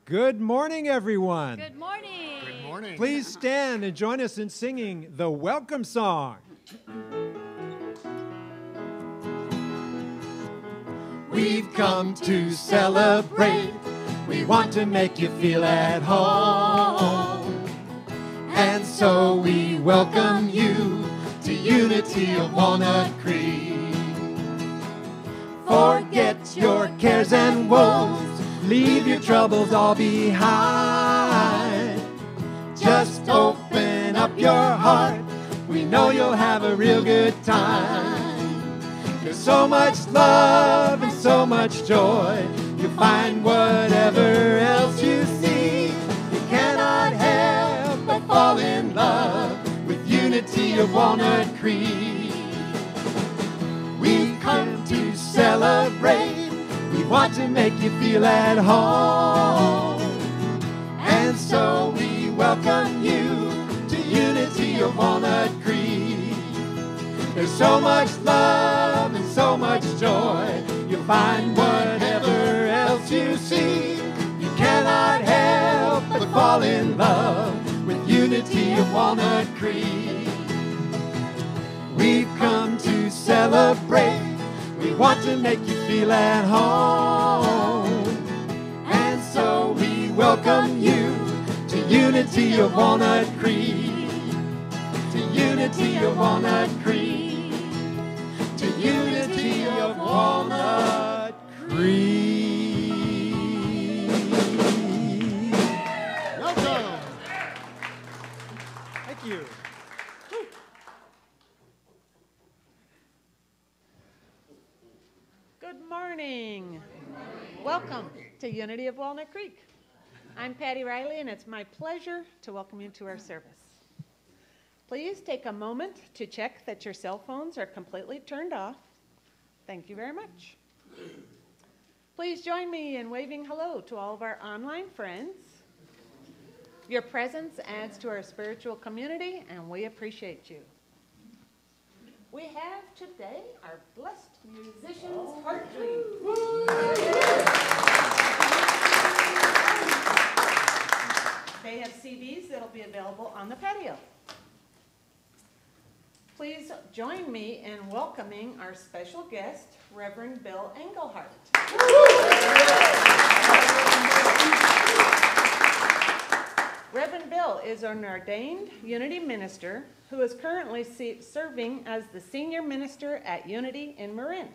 Good morning, everyone. Good morning. Good morning. Please stand and join us in singing the welcome song. We've come to celebrate. We want to make you feel at home. And so we welcome you to Unity of Walnut Creek. Forget your cares and woes. Leave your troubles all behind. Just open up your heart. We know you'll have a real good time. There's so much love and so much joy. You'll find whatever else you see. You cannot help but fall in love with Unity of Walnut Creek. We've come to celebrate. We want to make you feel at home. And so we welcome you to Unity of Walnut Creek. There's so much love and so much joy. You'll find whatever else you see. You cannot help but fall in love with Unity of Walnut Creek. We've come to celebrate. We want to make you feel at home. And so we welcome you to Unity of Walnut Creek. To Unity of Walnut Creek. To Unity of Walnut Creek. Welcome. Thank you. Good morning. Welcome to Unity of Walnut Creek. I'm Patty Riley, and it's my pleasure to welcome you to our service. Please take a moment to check that your cell phones are completely turned off. Thank you very much. Please join me in waving hello to all of our online friends. Your presence adds to our spiritual community, and we appreciate you. We have today our blessed musicians heartbeat. They have CDs that'll be available on the patio. Please join me in welcoming our special guest, Reverend Bill Engelhardt. Reverend Bill is an ordained Unity minister who is currently serving as the senior minister at Unity in Marin.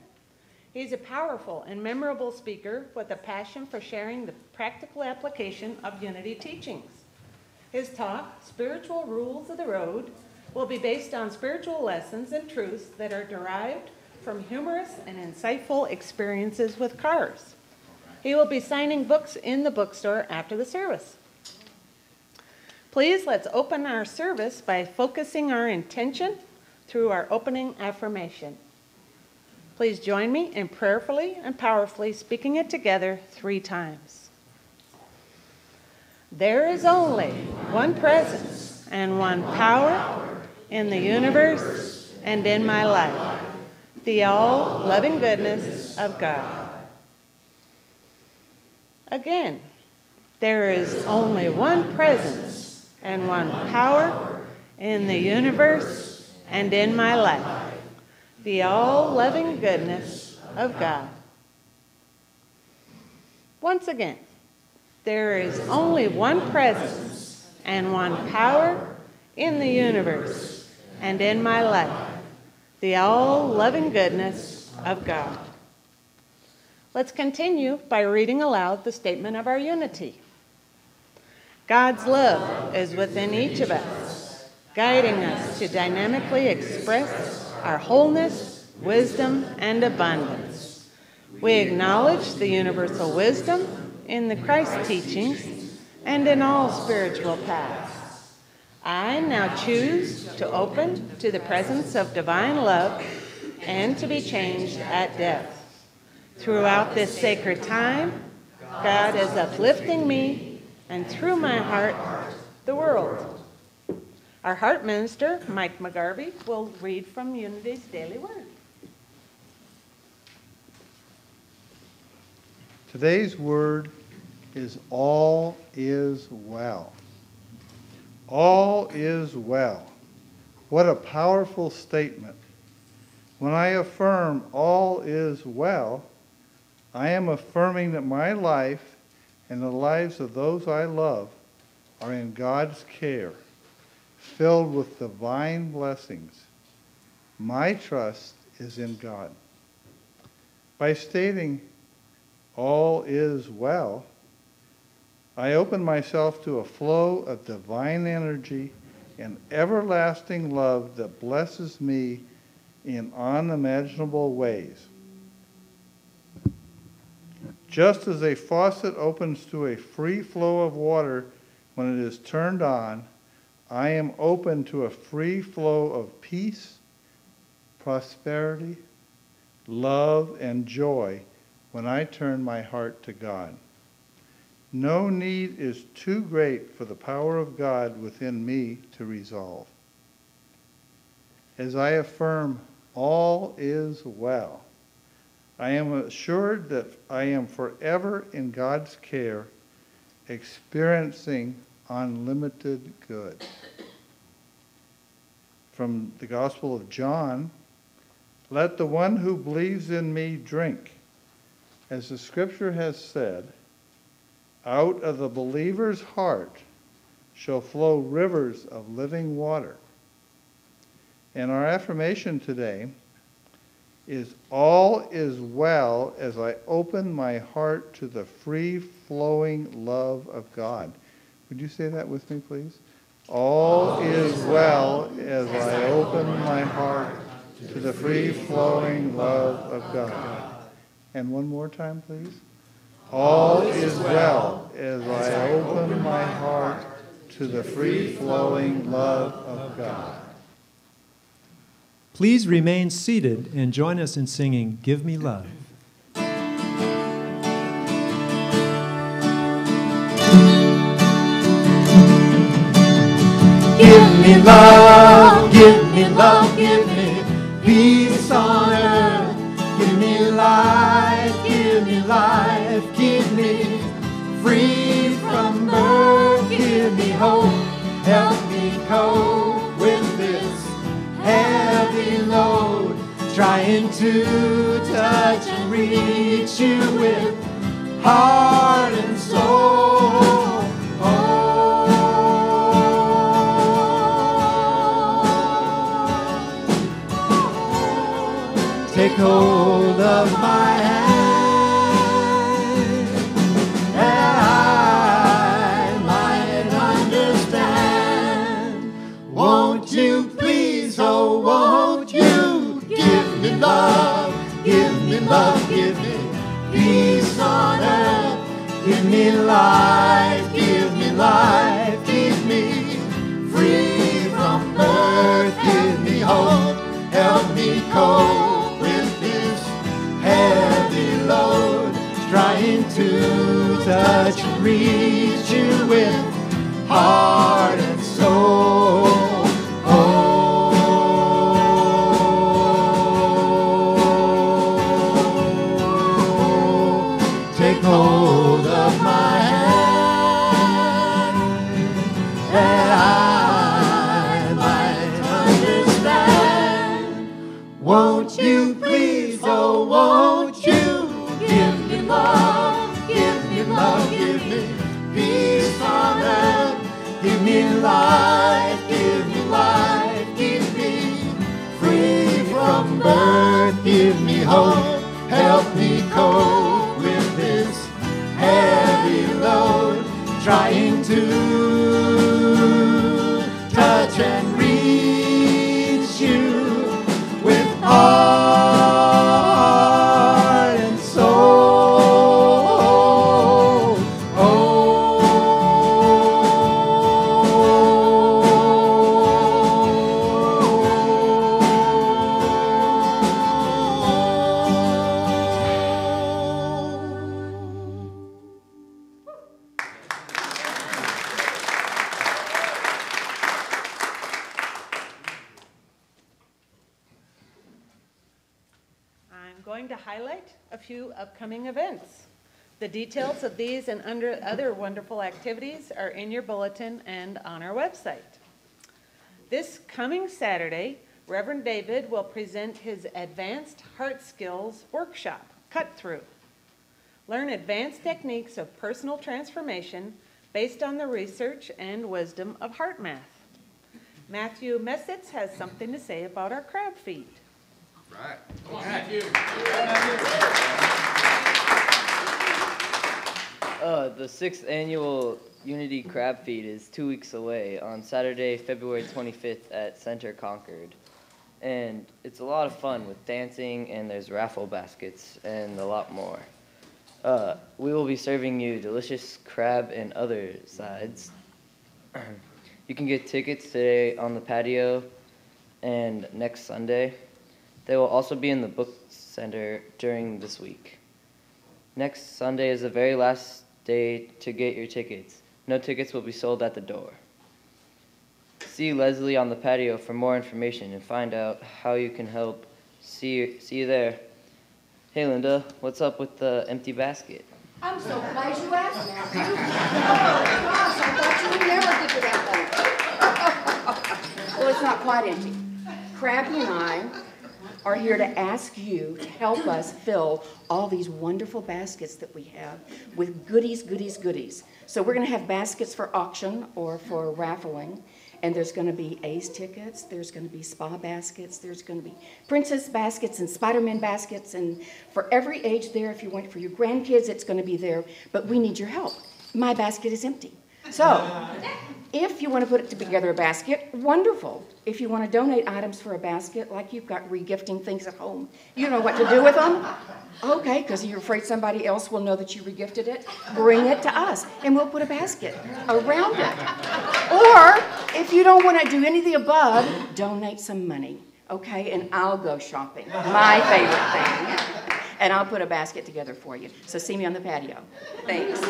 He's a powerful and memorable speaker with a passion for sharing the practical application of Unity teachings. His talk, Spiritual Rules of the Road, will be based on spiritual lessons and truths that are derived from humorous and insightful experiences with cars. He will be signing books in the bookstore after the service. Please let's open our service by focusing our intention through our opening affirmation. Please join me in prayerfully and powerfully speaking it together 3 times. There is only one presence and one power in the universe and in my life, the all-loving goodness of God. Again, there is only one presence and one power in the universe and in my life, the all-loving goodness of God. Once again, there is only one presence and one power in the universe and in my life, the all-loving goodness of God. Let's continue by reading aloud the statement of our unity. God's love is within each of us, guiding us to dynamically express our wholeness, wisdom, and abundance. We acknowledge the universal wisdom in the Christ teachings and in all spiritual paths. I now choose to open to the presence of divine love and to be changed at death. Throughout this sacred time, God is uplifting me and through my heart, the world. Our heart minister, Mike McGarvey, will read from Unity's Daily Word. Today's word is all is well. All is well. What a powerful statement. When I affirm all is well, I am affirming that my life and the lives of those I love are in God's care, filled with divine blessings. My trust is in God. By stating all is well, I open myself to a flow of divine energy and everlasting love that blesses me in unimaginable ways. Just as a faucet opens to a free flow of water when it is turned on, I am open to a free flow of peace, prosperity, love, and joy when I turn my heart to God. No need is too great for the power of God within me to resolve. As I affirm, all is well, I am assured that I am forever in God's care, experiencing unlimited good. From the Gospel of John, let the one who believes in me drink. As the scripture has said, out of the believer's heart shall flow rivers of living water. And our affirmation today is all is well as I open my heart to the free-flowing love of God. Would you say that with me, please? All is well as I open my heart to the free-flowing love of God. And one more time, please. All is well as I open my heart to the free-flowing love of God. Please remain seated and join us in singing Give Me Love. Give me love, give me love, give me peace on earth. Give me life, give me life, keep me free from birth. Give me hope, help me cope with this heavy load. Trying to touch and reach you with heart and soul. Take hold of my hand, that I might understand. Won't you please, oh won't you give me love, give me love, give me peace on earth. Give me life, keep me free from birth. Give me hope, help me cope heavy load, trying to touch and reach you with heart and soul. Take hold of my hand, that I might understand. Won't you please, oh won't you give me love, give me love, give me peace on earth. Give me life, keep me free from birth. Give me hope, help me cope with this heavy load. Trying to touch and reach you with heart and soul. I'm going to highlight a few upcoming events. The details of these and other wonderful activities are in your bulletin and on our website. This coming Saturday, Reverend David will present his Advanced Heart Skills Workshop, Cut Through. Learn advanced techniques of personal transformation based on the research and wisdom of heart math. Matthew Messitz has something to say about our crab feed. Right. Come on, Matthew. The 6th annual Unity Crab Feed is 2 weeks away on Saturday, February 25th at Center Concord. And it's a lot of fun with dancing, and there's raffle baskets and a lot more. We will be serving you delicious crab and other sides. You can get tickets today on the patio and next Sunday. They will also be in the book center during this week. Next Sunday is the very last day to get your tickets. No tickets will be sold at the door. See Leslie on the patio for more information and find out how you can help. See you there. Hey Linda, what's up with the empty basket? I'm so glad you asked, Matthew. Oh, gosh, I thought you would never get to that point. Well, it's not quite empty. Crabby and I are here to ask you to help us fill all these wonderful baskets that we have with goodies, goodies, goodies. So we're going to have baskets for auction or for raffling. And there's going to be A's tickets, there's going to be spa baskets, there's going to be princess baskets and Spider-Man baskets, and for every age there, if you want for your grandkids, it's going to be there, but we need your help. My basket is empty. So, if you want to put together a basket, wonderful. If you want to donate items for a basket, like you've got regifting things at home, you know what to do with them? Okay, because you're afraid somebody else will know that you regifted it, bring it to us, and we'll put a basket around it. Or, if you don't want to do any of the above, donate some money, okay? And I'll go shopping, my favorite thing. And I'll put a basket together for you. So see me on the patio. Thanks.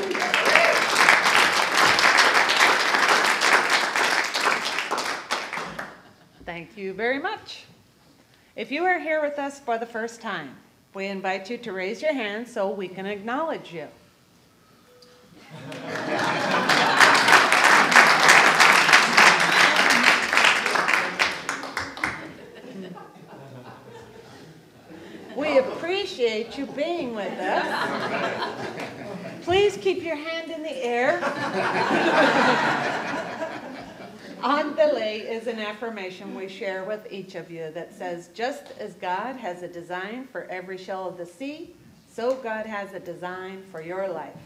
Thank you very much. If you are here with us for the first time, we invite you to raise your hand so we can acknowledge you. We appreciate you being with us. Please keep your hand in the air. On delay is an affirmation we share with each of you that says, just as God has a design for every shell of the sea, so God has a design for your life.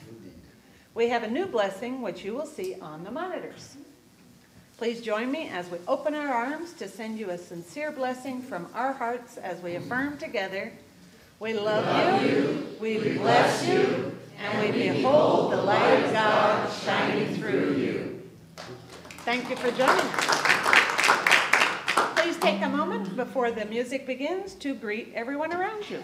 We have a new blessing which you will see on the monitors. Please join me as we open our arms to send you a sincere blessing from our hearts as we affirm together, we love you, we bless you, and we behold the light of God shining through you. Thank you for joining us. Please take a moment before the music begins to greet everyone around you.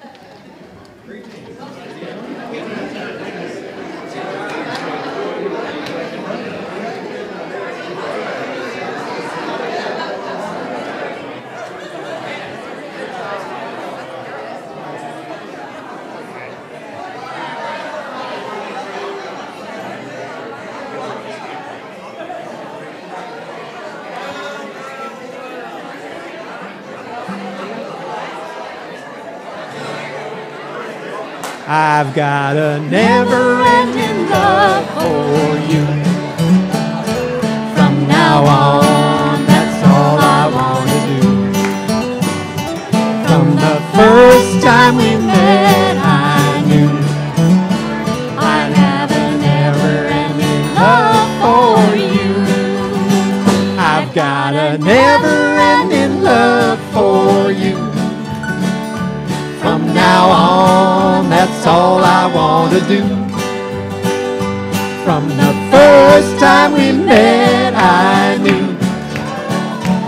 I've got a never-ending love for you. From now on, that's all I want to do. From the first time we met, I knew I'd have a never-ending love for you. I've got a never-ending love for you. From now on, that's all I want to do. From the first time we met, I knew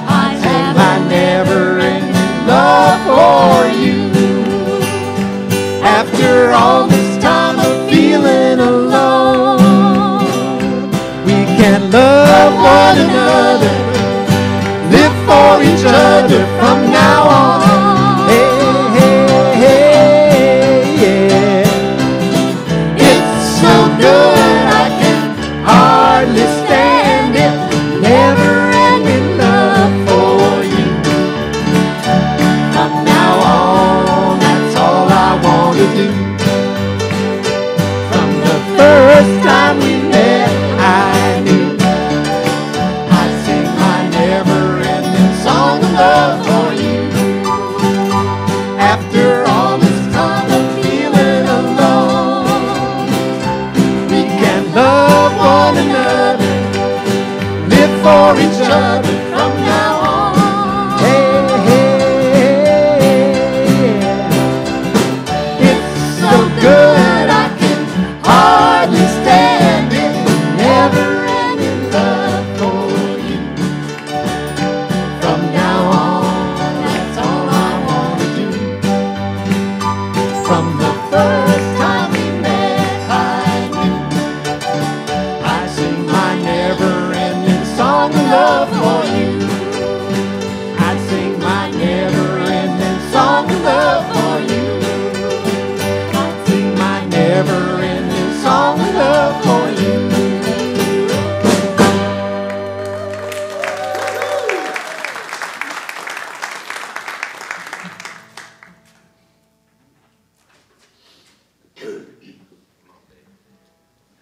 I'd have my never-ending love for you. After all this time of feeling alone, we can love one another, live for each other from now on. love for you. After all this time of feeling alone, we can love one another, live for each other from now on. Hey, hey, yeah. It's so good I can hardly stand it. Never-ending love for you. From now on, that's all I want to do. From the first time we met, I knew I'd sing my never-ending song of love for you. I'd sing my never-ending song of love for you. I'd sing my never-ending song of love for you.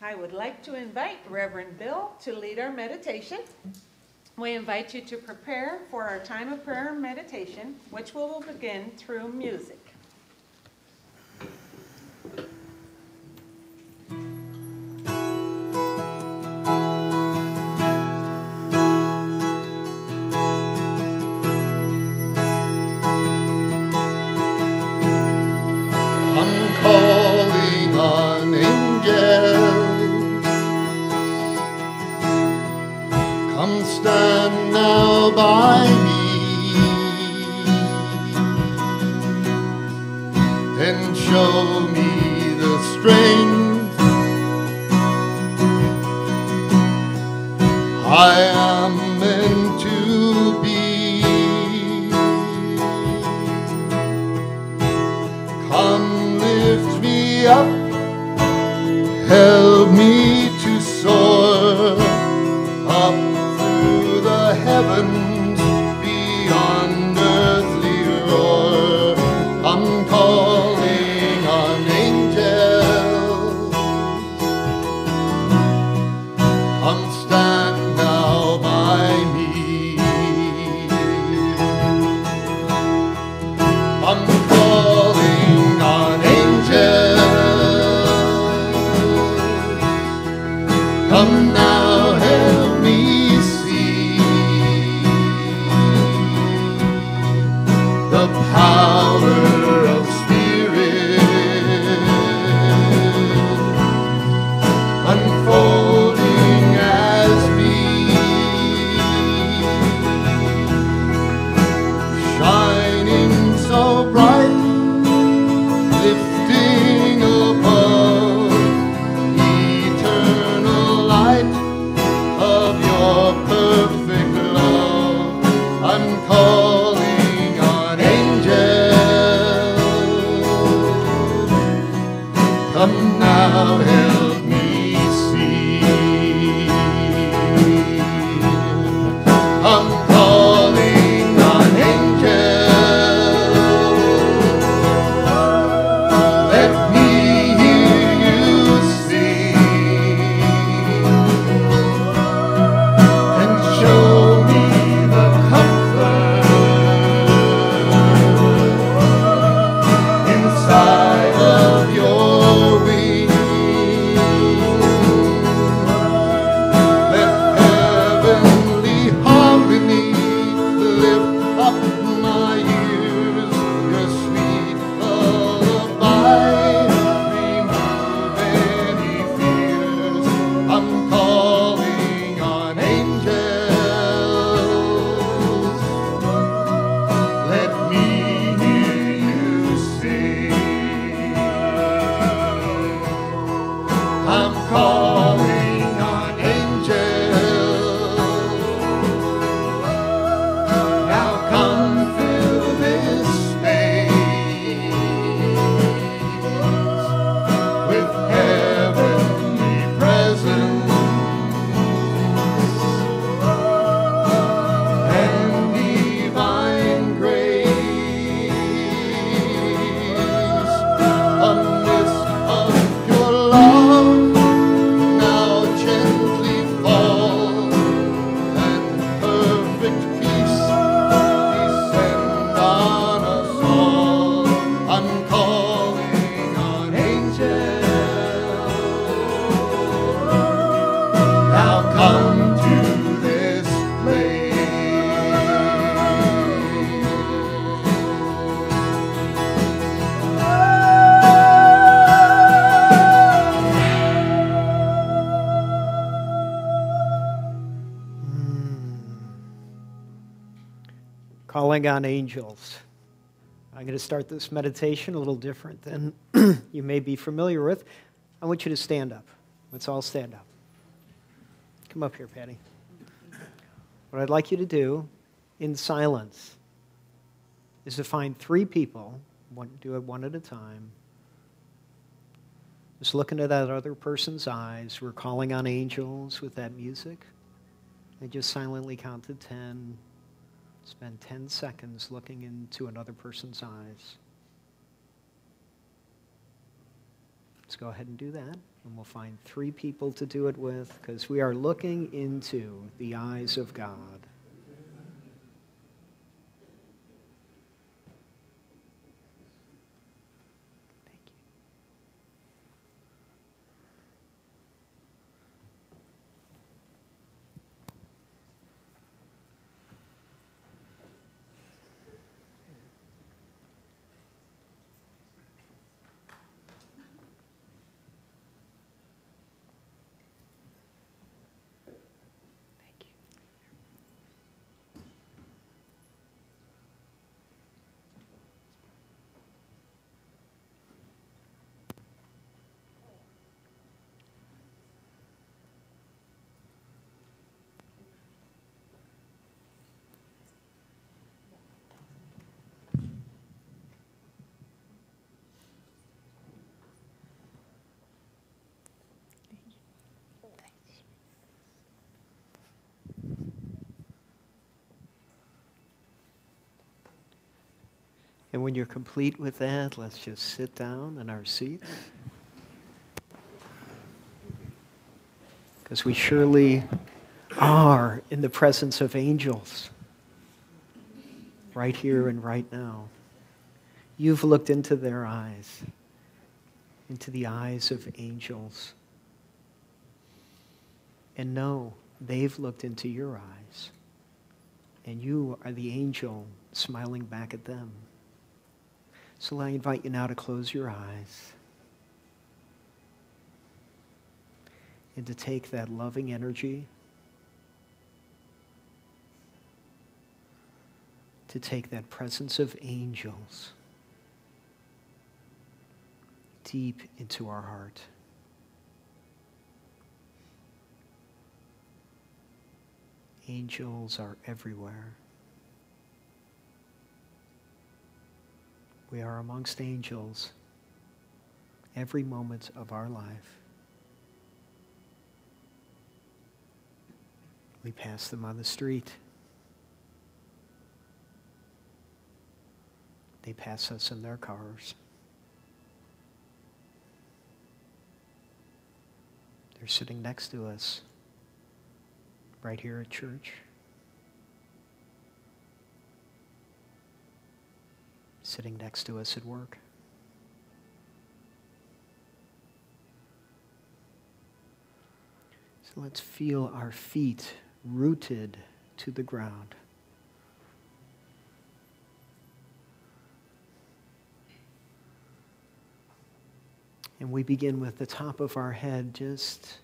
I would like to invite Reverend Bill to lead our meditation. We invite you to prepare for our time of prayer and meditation, which we will begin through music. I'm calling on angels. Come stand now by me and show me the strength I am meant to be. Come lift me up, help me to soar up through the heavens beyond earthly roar. I'm calling on angels. Come stand now by me. I'm calling on angels. Come now, help me see the power of Spirit unfolding as we shining so bright, lifting above, eternal light of your perfect love. I'm calling on angels. Calling on angels. I'm going to start this meditation a little different than you may be familiar with. I want you to stand up. Let's all stand up. Come up here, Patty. What I'd like you to do in silence is to find 3 people, do it one at a time. Just look into that other person's eyes. We're calling on angels with that music. And just silently count to 10. Spend 10 seconds looking into another person's eyes. Let's go ahead and do that. And we'll find 3 people to do it with, because we are looking into the eyes of God. Thank you. And when you're complete with that, let's just sit down in our seats. Because we surely are in the presence of angels, right here and right now. You've looked into their eyes, into the eyes of angels. And know they've looked into your eyes. And you are the angel smiling back at them. So I invite you now to close your eyes and to take that loving energy, to take that presence of angels deep into our heart. Angels are everywhere. We are amongst angels every moment of our life. We pass them on the street. They pass us in their cars. They're sitting next to us right here at church. Sitting next to us at work. So let's feel our feet rooted to the ground. And we begin with the top of our head just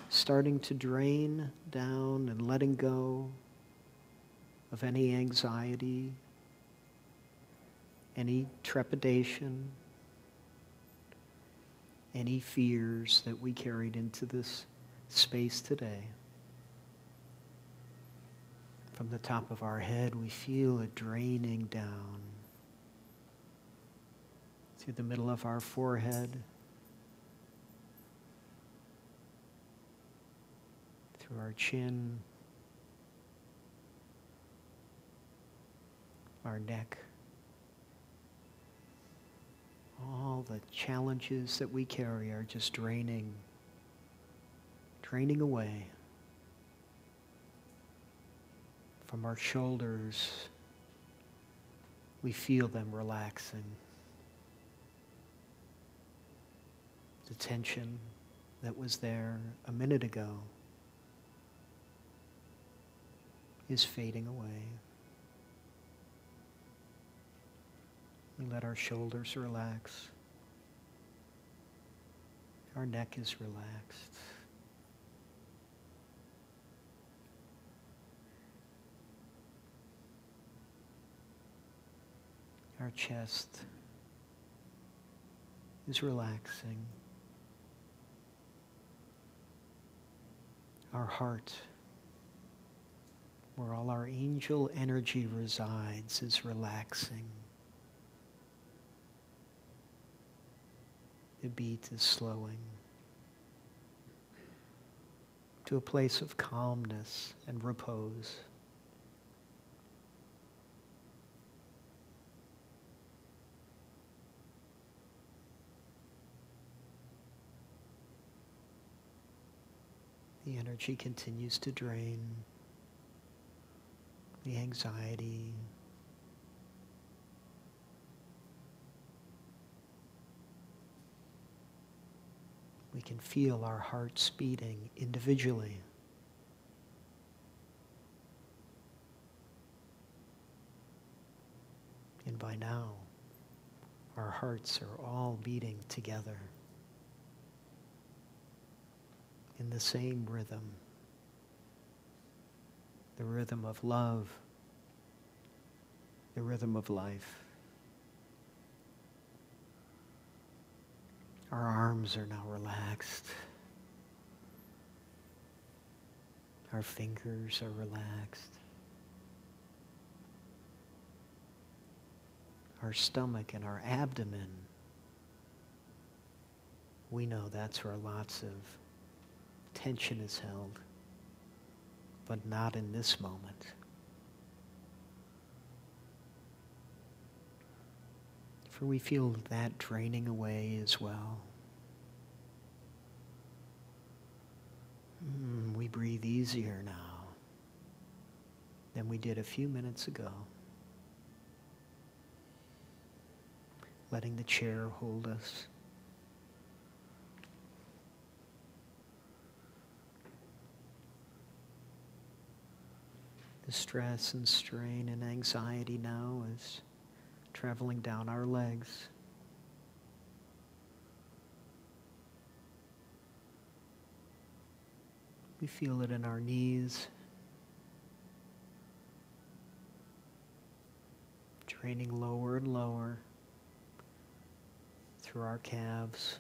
starting to drain down and letting go of any anxiety, any trepidation, any fears that we carried into this space today. From the top of our head, we feel it draining down through the middle of our forehead, through our chin, our neck. All the challenges that we carry are just draining away from our shoulders. We feel them relaxing. The tension that was there a minute ago is fading away. We let our shoulders relax. Our neck is relaxed. Our chest is relaxing. Our heart, where all our angel energy resides, is relaxing. The beat is slowing to a place of calmness and repose. The energy continues to drain, the anxiety, we can feel our hearts beating individually. And by now, our hearts are all beating together in the same rhythm, the rhythm of love, the rhythm of life. Our arms are now relaxed. Our fingers are relaxed. Our stomach and our abdomen, we know that's where lots of tension is held, but not in this moment. For we feel that draining away as well. We breathe easier now than we did a few minutes ago. Letting the chair hold us. The stress and strain and anxiety now is traveling down our legs. We feel it in our knees, draining lower and lower through our calves,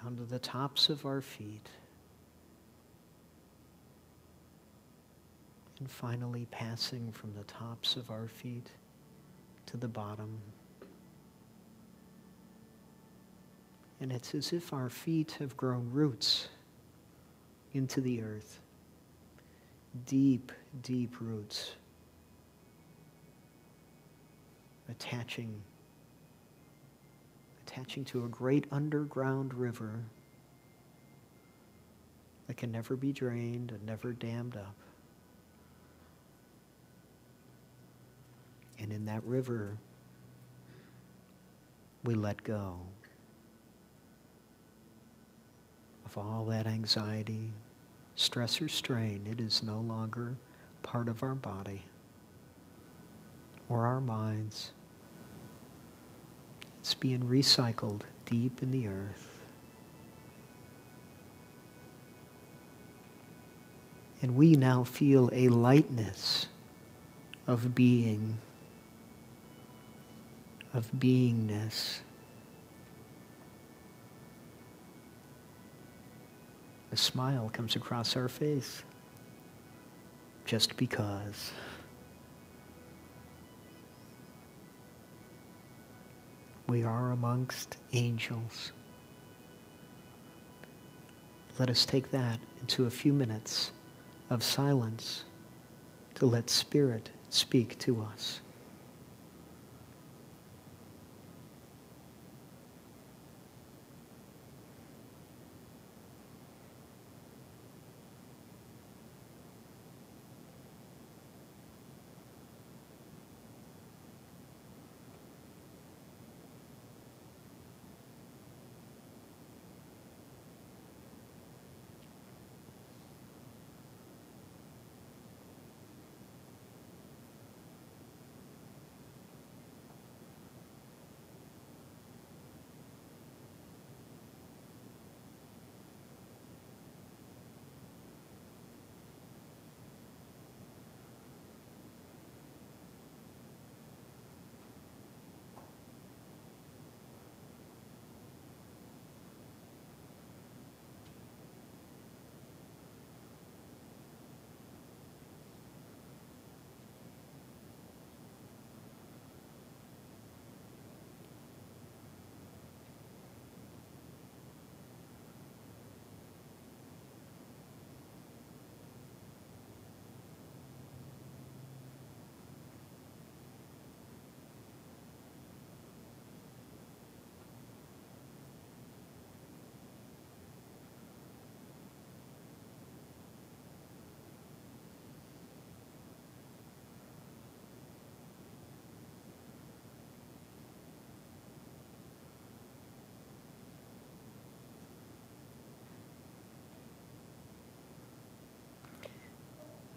down to the tops of our feet, and finally passing from the tops of our feet to the bottom. And it's as if our feet have grown roots into the earth. Deep, deep roots. Attaching to a great underground river that can never be drained and never dammed up. And in that river, we let go of all that anxiety, stress, or strain. It is no longer part of our body or our minds. It's being recycled deep in the earth. And we now feel a lightness of being, of beingness. A smile comes across our face just because. We are amongst angels. Let us take that into a few minutes of silence to let Spirit speak to us.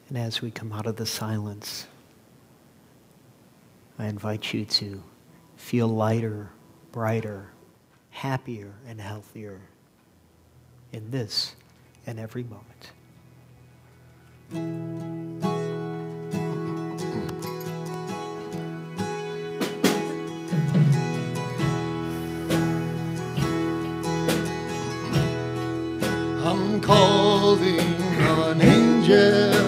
And as we come out of the silence, I invite you to feel lighter, brighter, happier, and healthier in this and every moment. I'm calling an angel.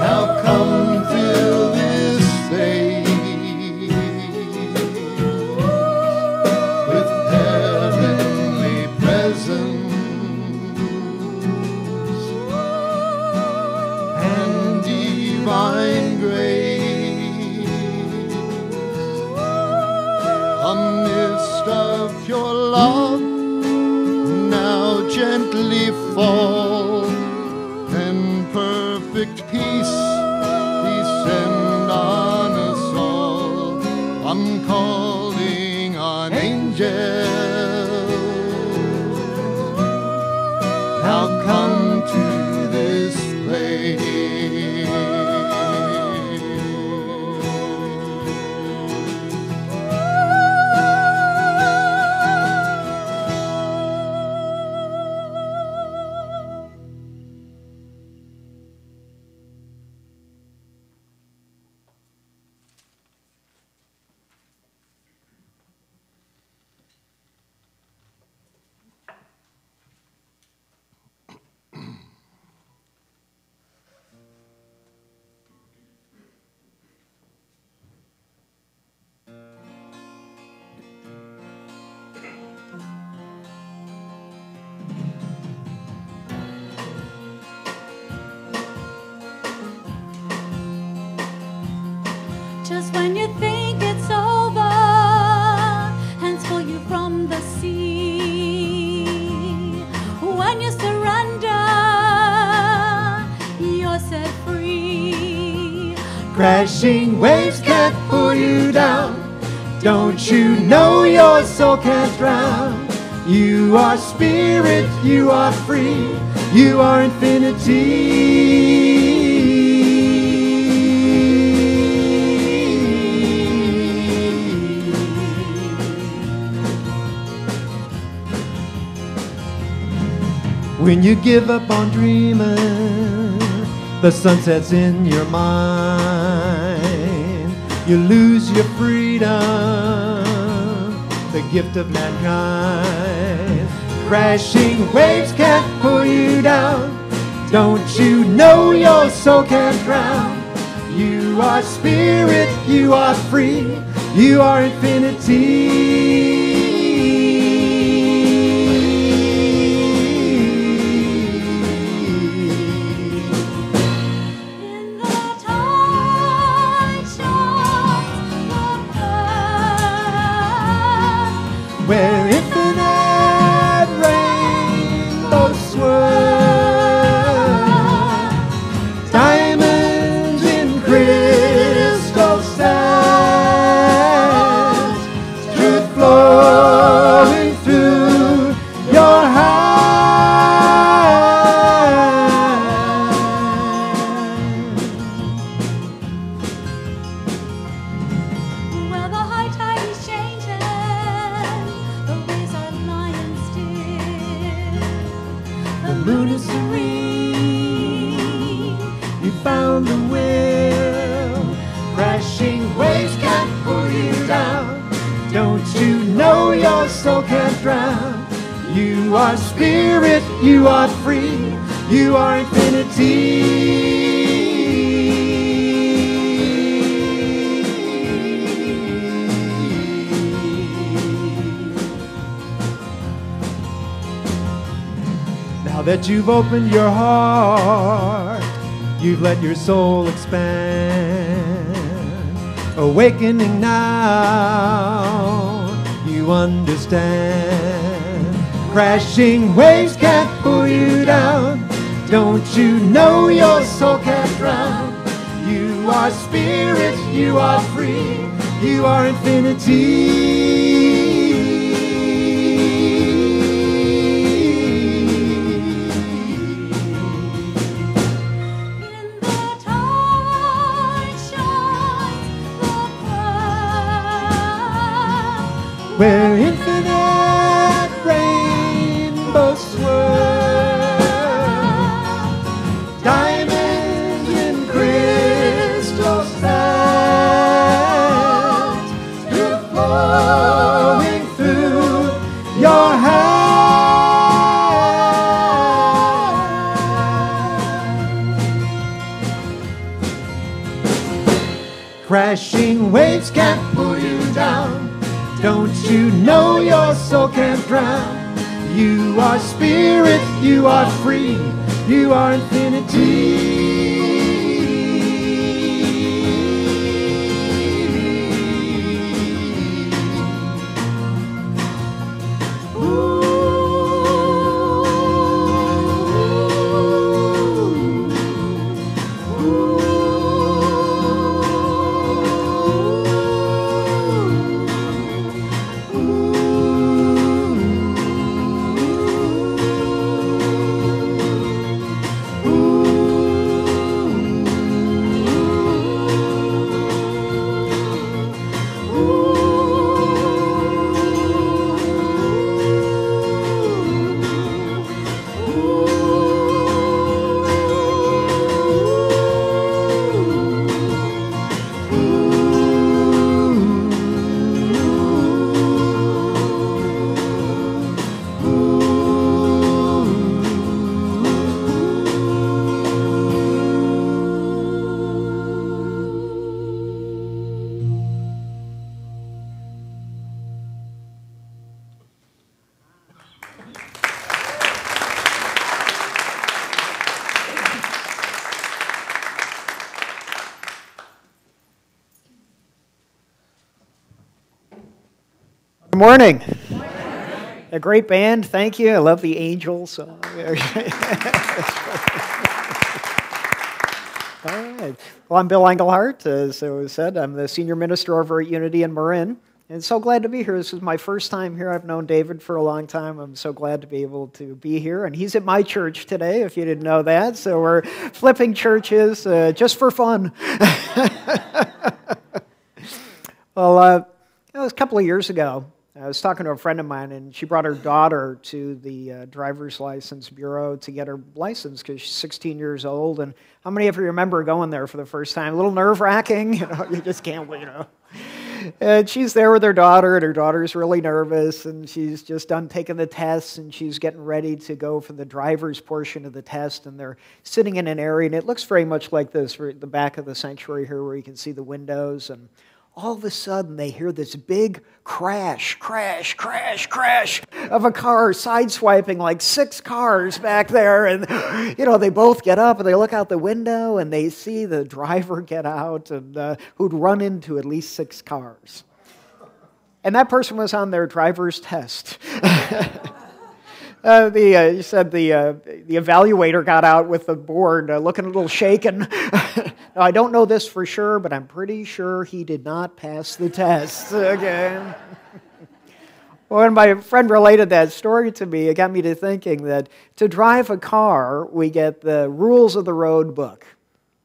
Now come fill this space with heavenly presence and divine grace. A mist of your love now gently fall, and perfect peace descend on us all. I'm calling an angel. Now come to this place. Just when you think it's over, hands pull you from the sea. When you surrender, you're set free. Crashing waves can't pull you down. Don't you know your soul can't drown? You are spirit, you are free, you are infinity. When you give up on dreaming, the sun sets in your mind. You lose your freedom, the gift of mankind. Crashing waves can't pull you down. Don't you know your soul can't drown? You are spirit, you are free, you are infinity. Where infinite rainbows swirl, diamonds in crystal sands, truth flowing through your heart. Where the high tide is changing, the waves are lying still. The moon is serene, you found the will. Crashing waves can't pull you down. Don't you know your soul can't drown? You are spirit, you are free, you are infinity. Now that you've opened your heart, you've let your soul expand. Awakening now, you understand. Crashing waves can't pull you down. Don't you know your soul can't drown? You are spirit, you are free, you are infinity. Crashing waves can't pull you down. Don't you know your soul can't drown? You are spirit, you are free, you are infinity. Good morning. A great band, thank you. I love the Angels. All right. Well, I'm Bill Engelhardt, as it was said. I'm the senior minister over at Unity in Marin. And so glad to be here. This is my first time here. I've known David for a long time. I'm so glad to be able to be here. And he's at my church today, if you didn't know that. So we're flipping churches just for fun. Well, it was a couple of years ago. I was talking to a friend of mine, and she brought her daughter to the driver's license bureau to get her license because she's 16 years old. And how many of you remember going there for the first time? A little nerve-wracking, you just can't wait, And she's there with her daughter, and her daughter's really nervous, and she's just done taking the tests, and she's getting ready to go for the driver's portion of the test, and they're sitting in an area, and it looks very much like this, the back of the sanctuary here where you can see the windows, and all of a sudden, they hear this big crash, crash, crash, crash of a car sideswiping like 6 cars back there. And, they both get up and they look out the window and they see the driver get out and who'd run into at least 6 cars. And that person was on their driver's test. You said the evaluator got out with the board looking a little shaken. Now, I don't know this for sure, but I'm pretty sure he did not pass the test. Okay. When my friend related that story to me, it got me to thinking that to drive a car, we get the rules of the road book.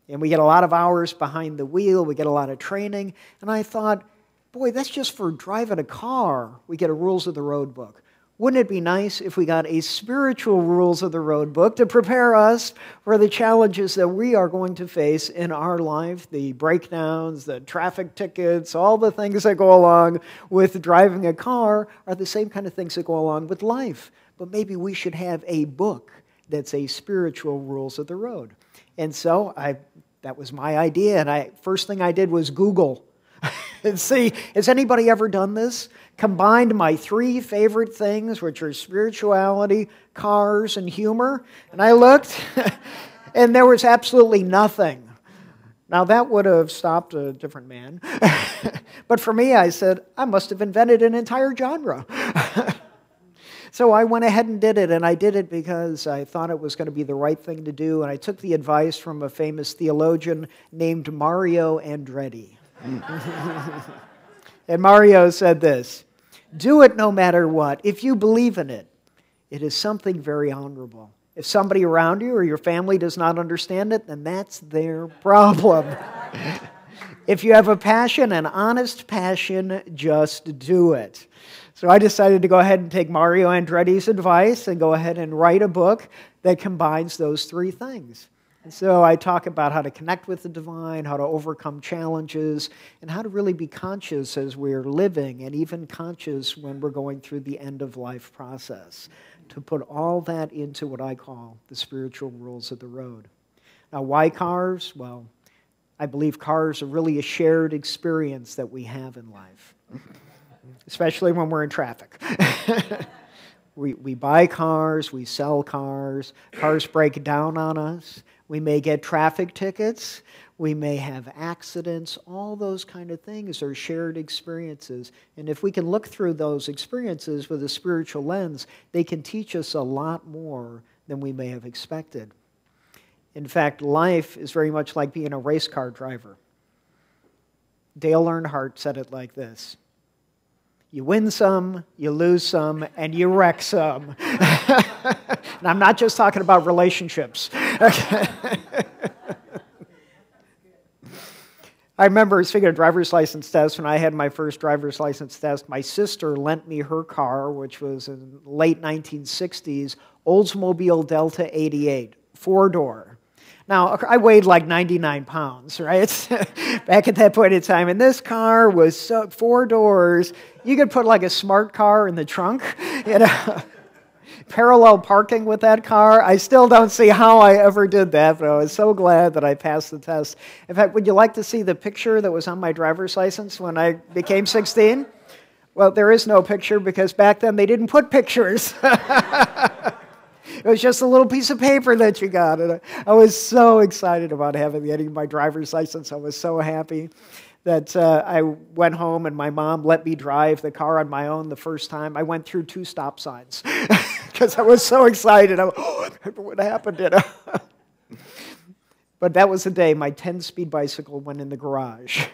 And we get a lot of hours behind the wheel. We get a lot of training. And I thought, boy, that's just for driving a car. We get a rules of the road book. Wouldn't it be nice if we got a spiritual rules of the road book to prepare us for the challenges that we are going to face in our life, the breakdowns, the traffic tickets, all the things that go along with driving a car are the same kind of things that go along with life. But maybe we should have a book that's a spiritual rules of the road. And so that was my idea, and first thing I did was Google and see, has anybody ever done this? Combined my 3 favorite things, which are spirituality, cars, and humor. And I looked, and there was absolutely nothing. Now, that would have stopped a different man. But for me, I said, I must have invented an entire genre. So I went ahead and did it, and I did it because I thought it was going to be the right thing to do, and I took the advice from a famous theologian named Mario Andretti. And Mario said this, do it no matter what. If you believe in it, it is something very honorable. If somebody around you or your family does not understand it, then that's their problem. If you have a passion, an honest passion, just do it. So I decided to go ahead and take Mario Andretti's advice and go ahead and write a book that combines those 3 things. And so I talk about how to connect with the divine, how to overcome challenges, and how to really be conscious as we're living, and even conscious when we're going through the end-of-life process, to put all that into what I call the spiritual rules of the road. Now, why cars? Well, I believe cars are really a shared experience that we have in life, especially when we're in traffic. We buy cars, we sell cars, cars break down on us, we may get traffic tickets, we may have accidents, all those kind of things are shared experiences. And if we can look through those experiences with a spiritual lens, they can teach us a lot more than we may have expected. In fact, life is very much like being a race car driver. Dale Earnhardt said it like this: you win some, you lose some, and you wreck some. And I'm not just talking about relationships. I remember, speaking of driver's license tests, when I had my first driver's license test, my sister lent me her car, which was in the late 1960s, Oldsmobile Delta 88, four-door. Now, I weighed like 99 pounds, right? Back at that point in time. And this car was four doors. You could put like a smart car in the trunk, you know. Parallel parking with that car. I still don't see how I ever did that, but I was so glad that I passed the test. In fact, would you like to see the picture that was on my driver's license when I became 16? Well, there is no picture because back then they didn't put pictures. It was just a little piece of paper that you got. And I was so excited about getting my driver's license. I was so happy that I went home and my mom let me drive the car on my own the first time. I went through 2 stop signs because I was so excited. What happened, you know? But that was the day my 10-speed bicycle went in the garage.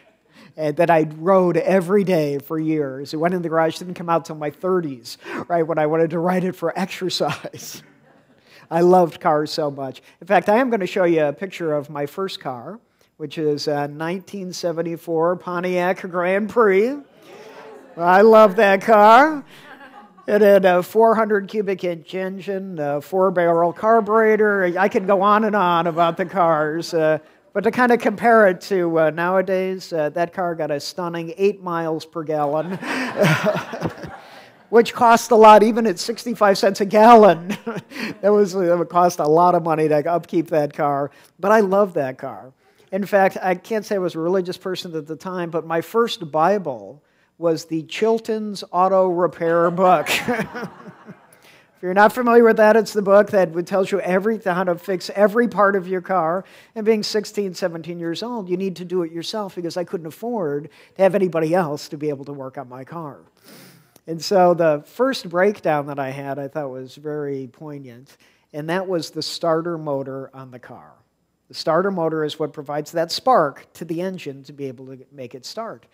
And that I rode every day for years. It went in the garage, didn't come out till my 30s, right, when I wanted to ride it for exercise. I loved cars so much. In fact, I am going to show you a picture of my first car, which is a 1974 Pontiac Grand Prix. I love that car. It had a 400 cubic inch engine, a 4-barrel carburetor. I could go on and on about the cars. But to kind of compare it to nowadays, that car got a stunning 8 miles per gallon, which cost a lot, even at 65 cents a gallon. It would cost a lot of money to upkeep that car. But I love that car. In fact, I can't say I was a religious person at the time, but my first Bible was the Chilton's Auto Repair book. If you're not familiar with that, it's the book that tells you how to fix every part of your car. And being 16, 17 years old, you need to do it yourself because I couldn't afford to have anybody else to be able to work on my car. And so the first breakdown that I had, I thought was very poignant, and that was the starter motor on the car. The starter motor is what provides that spark to the engine to be able to make it start.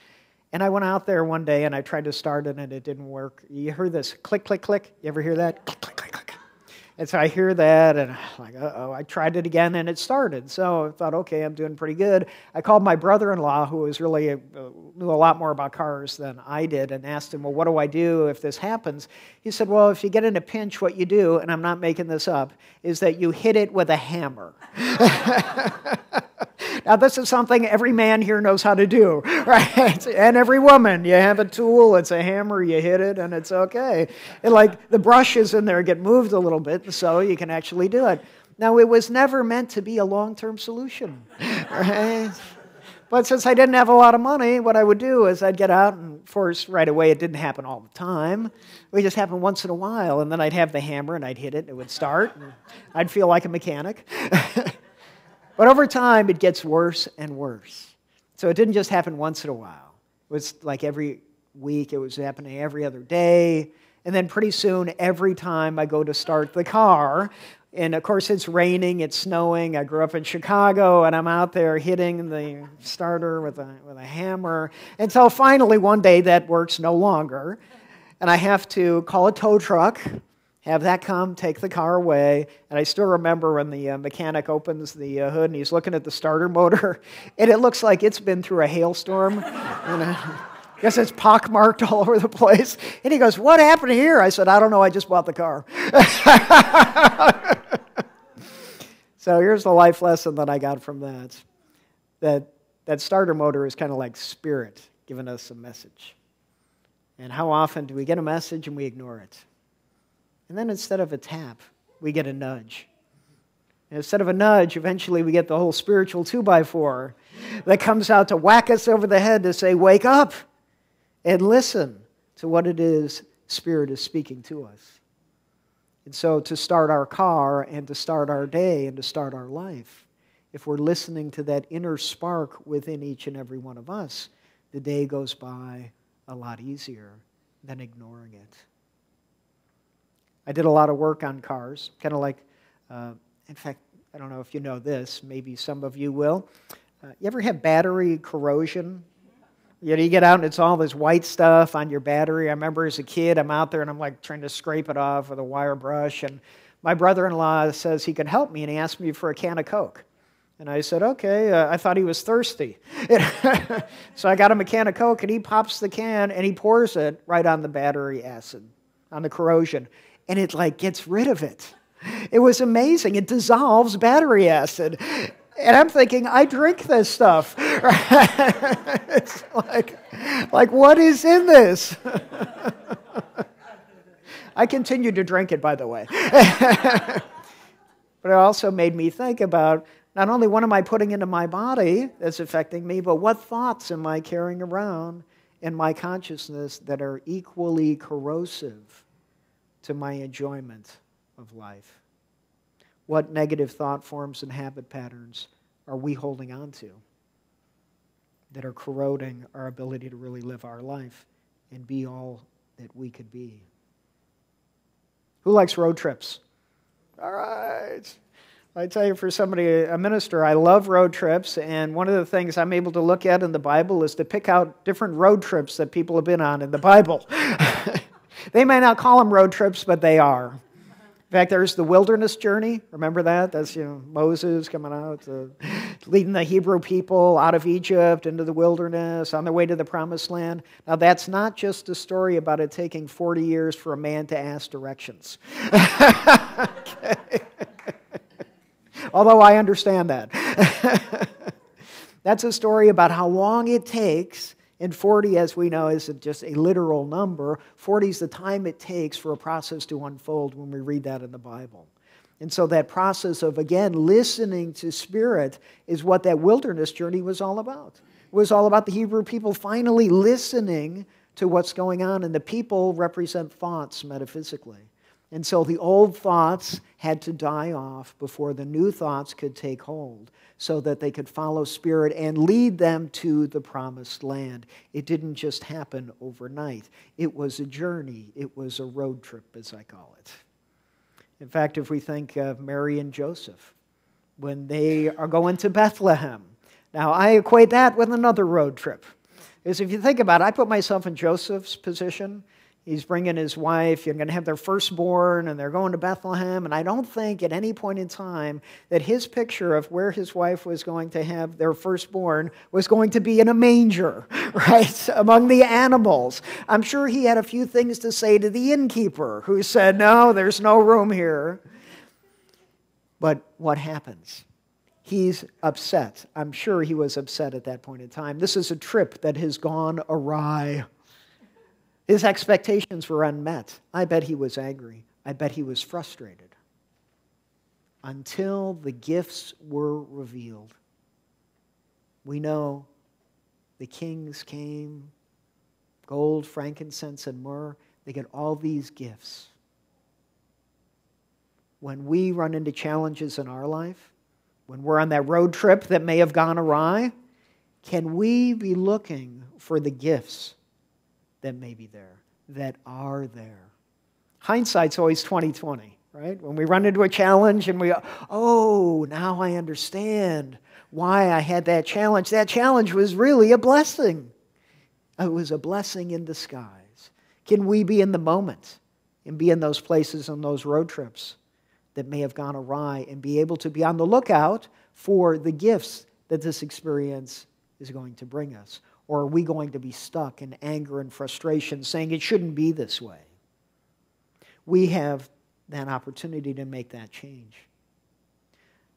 And I went out there one day and I tried to start it and it didn't work. You heard this click, click, click? You ever hear that? Click, click, click, click. And so I hear that and I'm like, uh-oh. I tried it again and it started. So I thought, okay, I'm doing pretty good. I called my brother-in-law, who was really knew a lot more about cars than I did, and asked him, well, what do I do if this happens? He said, well, if you get in a pinch, what you do, and I'm not making this up, is that you hit it with a hammer. Now, this is something every man here knows how to do, right? And every woman. You have a tool, it's a hammer, you hit it, and it's okay. And like the brushes in there get moved a little bit, so you can actually do it. Now, it was never meant to be a long-term solution, right? But since I didn't have a lot of money, what I would do is I'd get out, and of course, right away, it didn't happen all the time. It would just happen once in a while, and then I'd have the hammer, and I'd hit it, and it would start, and I'd feel like a mechanic. But over time, it gets worse and worse. So it didn't just happen once in a while. It was like every week, it was happening every other day. And then pretty soon, every time I go to start the car, and of course it's raining, it's snowing, I grew up in Chicago, and I'm out there hitting the starter with a hammer, until finally one day that works no longer. And I have to call a tow truck, have that come, take the car away. And I still remember when the mechanic opens the hood and he's looking at the starter motor, and it looks like it's been through a hailstorm. I guess it's pockmarked all over the place. And he goes, what happened here? I said, I don't know, I just bought the car. So here's the life lesson that I got from that. That starter motor is kind of like Spirit giving us a message. And how often do we get a message and we ignore it? And then instead of a tap, we get a nudge. And instead of a nudge, eventually we get the whole spiritual 2x4 that comes out to whack us over the head to say, wake up and listen to what it is Spirit is speaking to us. And so to start our car and to start our day and to start our life, if we're listening to that inner spark within each and every one of us, the day goes by a lot easier than ignoring it. I did a lot of work on cars, kind of like, in fact, I don't know if you know this, maybe some of you will. You ever have battery corrosion? You know, you get out and it's all this white stuff on your battery. I remember as a kid, I'm out there and I'm like trying to scrape it off with a wire brush, and my brother-in-law says he could help me, and he asked me for a can of Coke. And I said, okay, I thought he was thirsty. So I got him a can of Coke, and he pops the can, and he pours it right on the battery acid, on the corrosion, and it like gets rid of it. It was amazing. It dissolves battery acid. And I'm thinking, I drink this stuff. It's like, what is in this? I continued to drink it, by the way. But it also made me think about not only what am I putting into my body that's affecting me, but what thoughts am I carrying around in my consciousness that are equally corrosive to my enjoyment of life? What negative thought forms and habit patterns are we holding on to that are corroding our ability to really live our life and be all that we could be? Who likes road trips? All right. I tell you, for somebody, a minister, I love road trips, and one of the things I'm able to look at in the Bible is to pick out different road trips that people have been on in the Bible. They may not call them road trips, but they are. In fact, there's the wilderness journey. Remember that? That's, Moses coming out, leading the Hebrew people out of Egypt into the wilderness on their way to the promised land. Now, that's not just a story about it taking 40 years for a man to ask directions. Okay. Although I understand that. That's a story about how long it takes. And 40, as we know, is just a literal number. 40 is the time it takes for a process to unfold when we read that in the Bible. And so that process of, again, listening to Spirit is what that wilderness journey was all about. It was all about the Hebrew people finally listening to what's going on, and the people represent thoughts metaphysically. And so the old thoughts had to die off before the new thoughts could take hold, so that they could follow Spirit and lead them to the promised land. It didn't just happen overnight. It was a journey. It was a road trip, as I call it. In fact, if we think of Mary and Joseph, when they are going to Bethlehem. Now, I equate that with another road trip. Because if you think about it, I put myself in Joseph's position. He's bringing his wife, you're going to have their firstborn, and they're going to Bethlehem. And I don't think at any point in time that his picture of where his wife was going to have their firstborn was going to be in a manger, right, among the animals. I'm sure he had a few things to say to the innkeeper, who said, no, there's no room here. But what happens? He's upset. I'm sure he was upset at that point in time. This is a trip that has gone awry. His expectations were unmet. I bet he was angry. I bet he was frustrated. Until the gifts were revealed. We know the kings came, gold, frankincense, and myrrh. They get all these gifts. When we run into challenges in our life, when we're on that road trip that may have gone awry, can we be looking for the gifts that may be there, that are there? Hindsight's always 20/20, right? When we run into a challenge and we, oh, now I understand why I had that challenge. That challenge was really a blessing. It was a blessing in disguise. Can we be in the moment and be in those places on those road trips that may have gone awry and be able to be on the lookout for the gifts that this experience is going to bring us? Or are we going to be stuck in anger and frustration, saying it shouldn't be this way? We have that opportunity to make that change.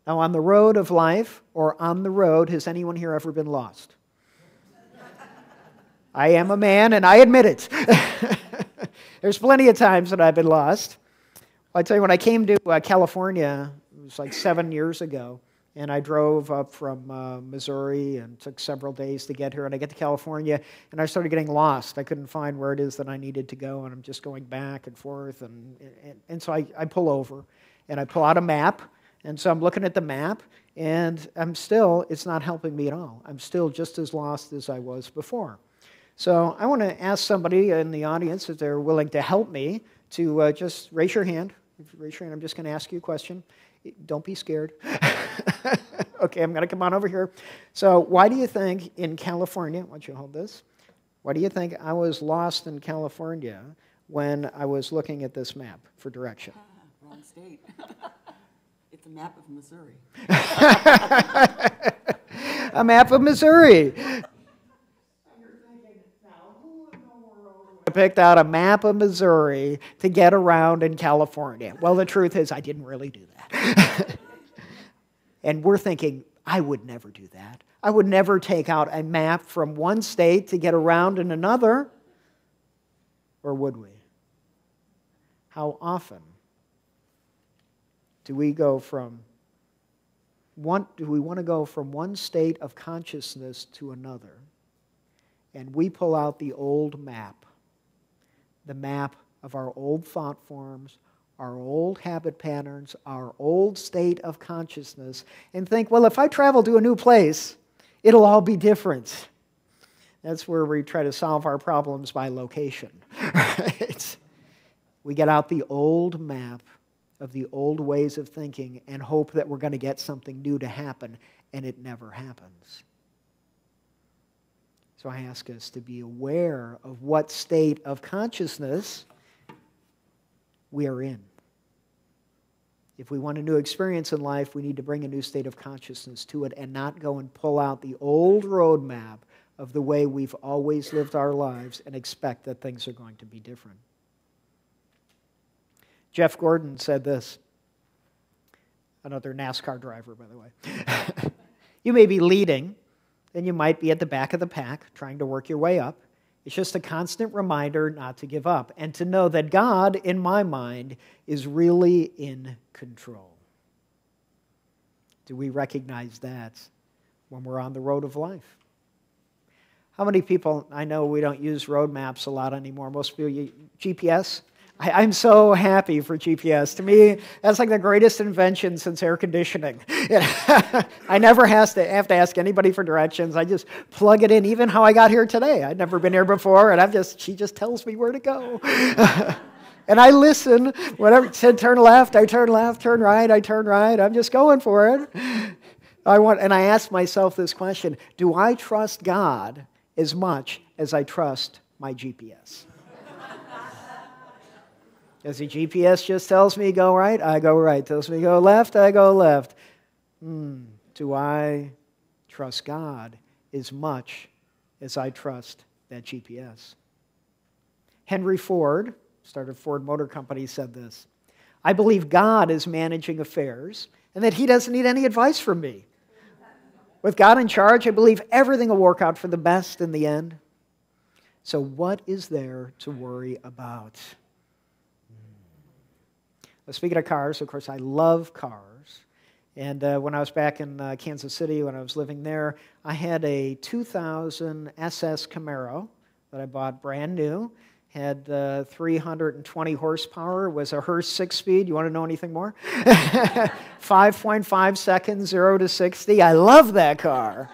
Now, on the road of life, or on the road, has anyone here ever been lost? I am a man, and I admit it. There's plenty of times that I've been lost. I tell you, when I came to California was like 7 years ago. And I drove up from Missouri and took several days to get here. And I get to California, and I started getting lost. I couldn't find where it is that I needed to go, and I'm just going back and forth. And so I pull over, and I pull out a map. And so I'm looking at the map, and it's not helping me at all. I'm still just as lost as I was before. So I want to ask somebody in the audience if they're willing to help me to just raise your hand. If you raise your hand, I'm just going to ask you a question. Don't be scared. Okay, I'm going to come on over here. So why do you think in California, why don't you hold this? Why do you think I was lost in California when I was looking at this map for direction? Wrong state. It's a map of Missouri. A map of Missouri. I picked out a map of Missouri to get around in California. Well, the truth is I didn't really do that. And we're thinking, I would never do that. I would never take out a map from one state to get around in another. Or would we? How often do we want to go from one state of consciousness to another, and we pull out the old map, the map of our old thought forms, our old habit patterns, our old state of consciousness, and think, well, if I travel to a new place, it'll all be different. That's where we try to solve our problems by location. Right? We get out the old map of the old ways of thinking and hope that we're going to get something new to happen, and it never happens. So I ask us to be aware of what state of consciousness we are in. If we want a new experience in life, we need to bring a new state of consciousness to it and not go and pull out the old roadmap of the way we've always lived our lives and expect that things are going to be different. Jeff Gordon said this, another NASCAR driver, by the way. You may be leading, and you might be at the back of the pack trying to work your way up. It's just a constant reminder not to give up and to know that God, in my mind, is really in control. Do we recognize that when we're on the road of life? How many people, I know we don't use road maps a lot anymore. Most people use GPS. I'm so happy for GPS. To me, that's like the greatest invention since air conditioning. I never have to ask anybody for directions. I just plug it in, even how I got here today. I'd never been here before, and she just tells me where to go. And I listen. Whatever it said, turn left, I turn left, turn right, I turn right. I'm just going for it. And I ask myself this question, do I trust God as much as I trust my GPS? As the GPS just tells me go right, I go right. Tells me go left, I go left. Do I trust God as much as I trust that GPS? Henry Ford, started Ford Motor Company, said this, I believe God is managing affairs and that He doesn't need any advice from me. With God in charge, I believe everything will work out for the best in the end. So what is there to worry about? Speaking of cars, of course, I love cars. And when I was back in Kansas City, when I was living there, I had a 2000 SS Camaro that I bought brand new. Had 320 horsepower, was a Hurst 6-speed. You want to know anything more? 5.5 seconds, 0 to 60. I love that car.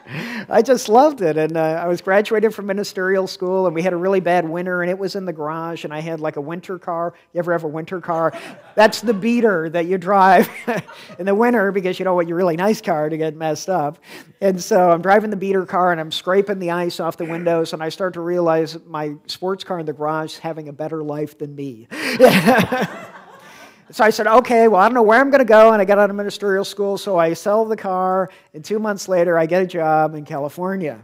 I just loved it. And I was graduated from ministerial school, and we had a really bad winter, and it was in the garage, and I had like a winter car. You ever have a winter car? That's the beater that you drive in the winter because you don't want your really nice car to get messed up. And so I'm driving the beater car, and I'm scraping the ice off the windows, and I start to realize my sports car in the garage having a better life than me. So I said, okay, well, I don't know where I'm going to go, and I got out of ministerial school, so I sell the car, and 2 months later, I get a job in California.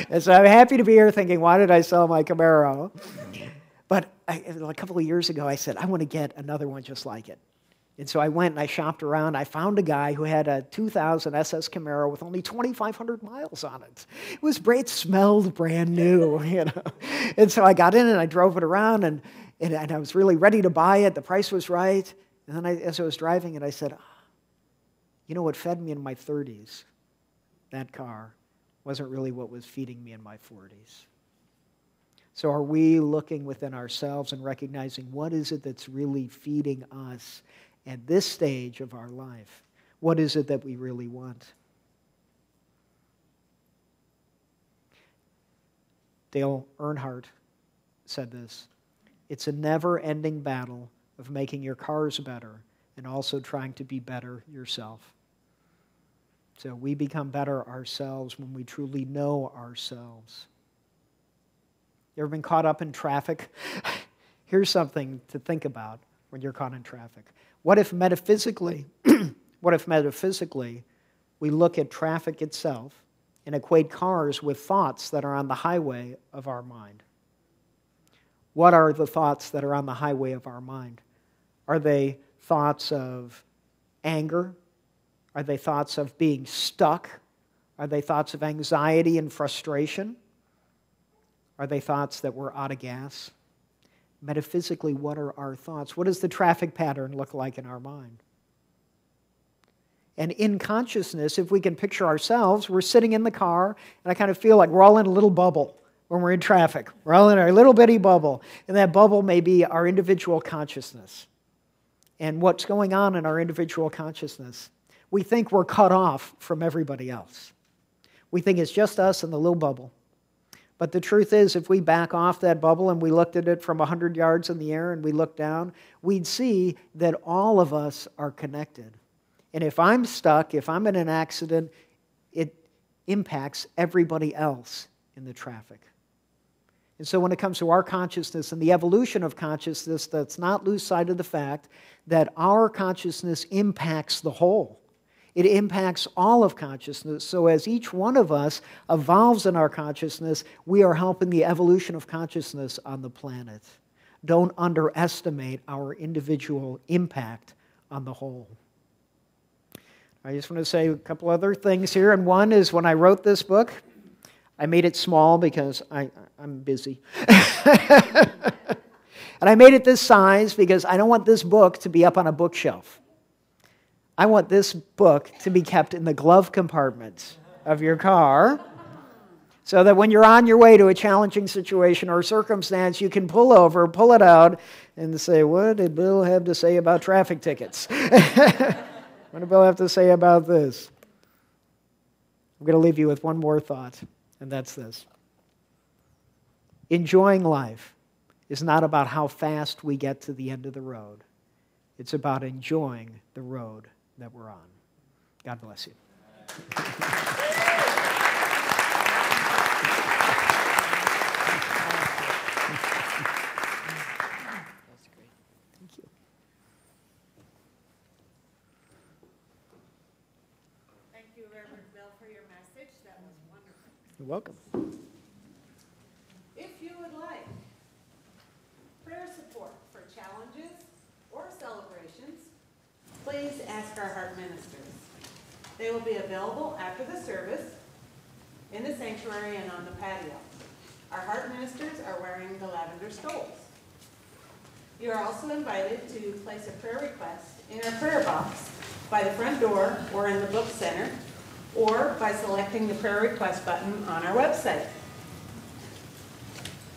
And so I'm happy to be here thinking, why did I sell my Camaro? But a couple of years ago, I said, I want to get another one just like it. And so I went and I shopped around. I found a guy who had a 2000 SS Camaro with only 2,500 miles on it. It was great. It smelled brand new, you know. And so I got in and I drove it around, and I was really ready to buy it. The price was right. And then as I was driving it, I said, you know what fed me in my 30s? That car wasn't really what was feeding me in my 40s. So are we looking within ourselves and recognizing what is it that's really feeding us at this stage of our life? What is it that we really want? Dale Earnhardt said this, it's a never-ending battle of making your cars better and also trying to be better yourself. So we become better ourselves when we truly know ourselves. You ever been caught up in traffic? Here's something to think about when you're caught in traffic. What if metaphysically we look at traffic itself and equate cars with thoughts that are on the highway of our mind? What are the thoughts that are on the highway of our mind? Are they thoughts of anger? Are they thoughts of being stuck? Are they thoughts of anxiety and frustration? Are they thoughts that we're out of gas? Metaphysically, what are our thoughts? What does the traffic pattern look like in our mind? And in consciousness, if we can picture ourselves, we're sitting in the car, and I kind of feel like we're all in a little bubble when we're in traffic. We're all in our little bitty bubble, and that bubble may be our individual consciousness. And what's going on in our individual consciousness? We think we're cut off from everybody else. We think it's just us in the little bubble. But the truth is, if we back off that bubble and we looked at it from 100 yards in the air and we looked down, we'd see that all of us are connected. And if I'm stuck, if I'm in an accident, it impacts everybody else in the traffic. And so when it comes to our consciousness and the evolution of consciousness, let's not lose sight of the fact that our consciousness impacts the whole. It impacts all of consciousness. So as each one of us evolves in our consciousness, we are helping the evolution of consciousness on the planet. Don't underestimate our individual impact on the whole. I just want to say a couple other things here. And one is when I wrote this book, I made it small because I'm busy. And I made it this size because I don't want this book to be up on a bookshelf. I want this book to be kept in the glove compartment of your car so that when you're on your way to a challenging situation or circumstance, you can pull over, pull it out, and say, what did Bill have to say about traffic tickets? What did Bill have to say about this? I'm going to leave you with one more thought, and that's this. Enjoying life is not about how fast we get to the end of the road. It's about enjoying the road that we're on. God bless you. You're welcome. If you would like prayer support for challenges or celebrations, please ask our heart ministers. They will be available after the service in the sanctuary and on the patio. Our heart ministers are wearing the lavender stoles. You are also invited to place a prayer request in our prayer box by the front door or in the book center, or by selecting the prayer request button on our website.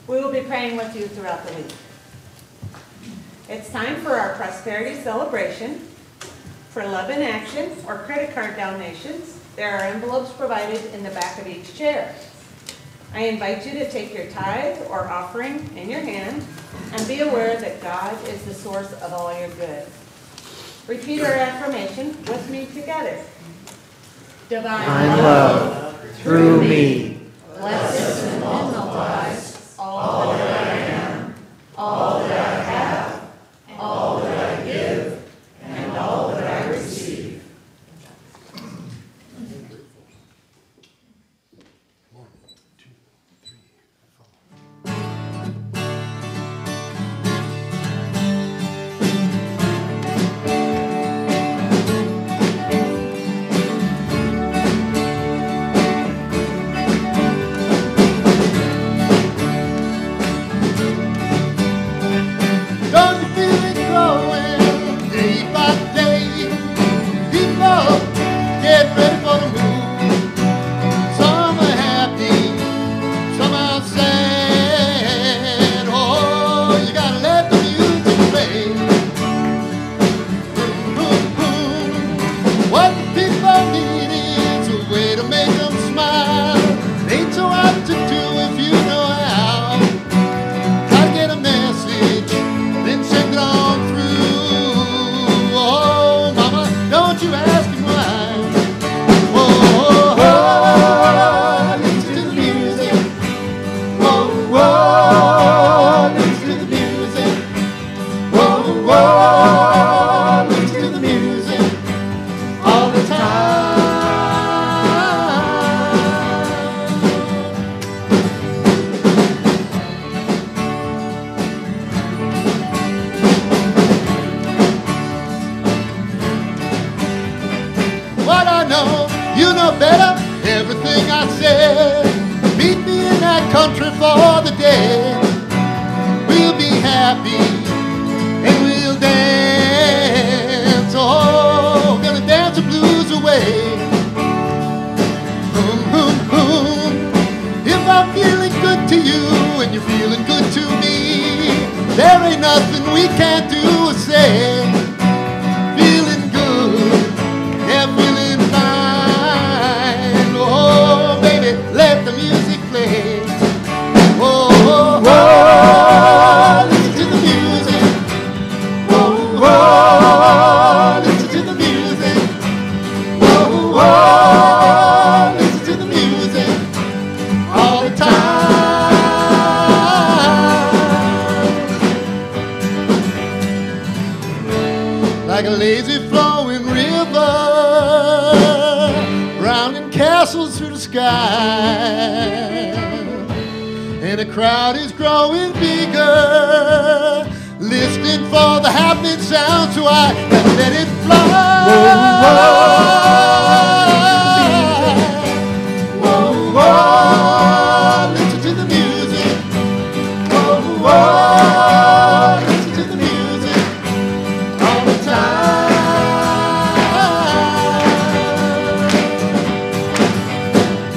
We will be praying with you throughout the week. It's time for our prosperity celebration. For Love in Action or credit card donations, there are envelopes provided in the back of each chair. I invite you to take your tithe or offering in your hand and be aware that God is the source of all your good. Repeat our affirmation with me together. Divine love through me blesses and multiplies all that I am, all that I have, all that I give, and all that I receive. You know better everything I said. Meet me in that country for the day. We'll be happy and we'll dance. Oh, gonna dance the blues away. If I'm feeling good to you and you're feeling good to me, there ain't nothing we can't do or say. Feeling good, yeah, feeling fine. Oh, baby, let the music play. Oh, oh, oh, listen to the music. Oh, oh, listen to the music. Oh, oh, listen to the music all the time. Like a lazy flowing river, rounding castles through the sky. And the crowd is growing bigger, listening for the happening sound, so I let it fly. Whoa, whoa, listen to the music. Whoa, whoa, listen to the music all the time.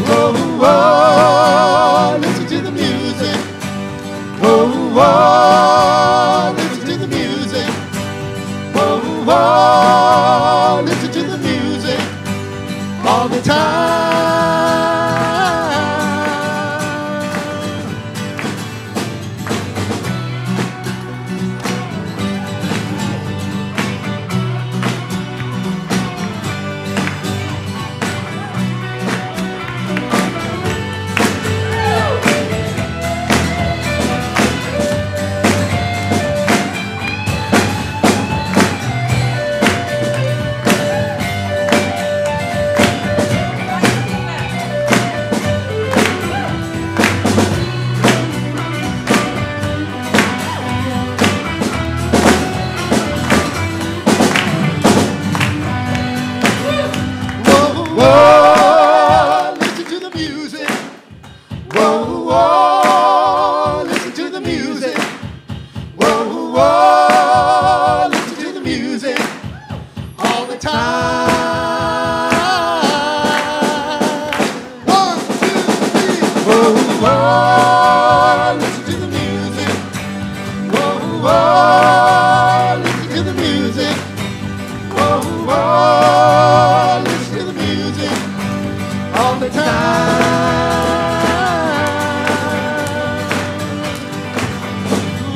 Whoa, whoa, listen to the music. Whoa, whoa, listen to the music. Whoa, whoa, listen to the music all the time. Whoa, listen to the music. Whoa, whoa, listen to the music. Whoa, whoa, listen to the music all the time. 1, 2, 3. Whoa, whoa, listen to the music. Whoa, whoa, listen to the music. Whoa, whoa, listen to the music all the time.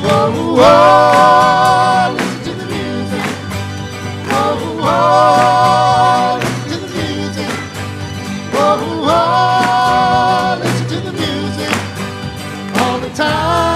Whoa, whoa, listen to the music. Whoa, whoa, listen to the music. Whoa, whoa, listen to the music all the time.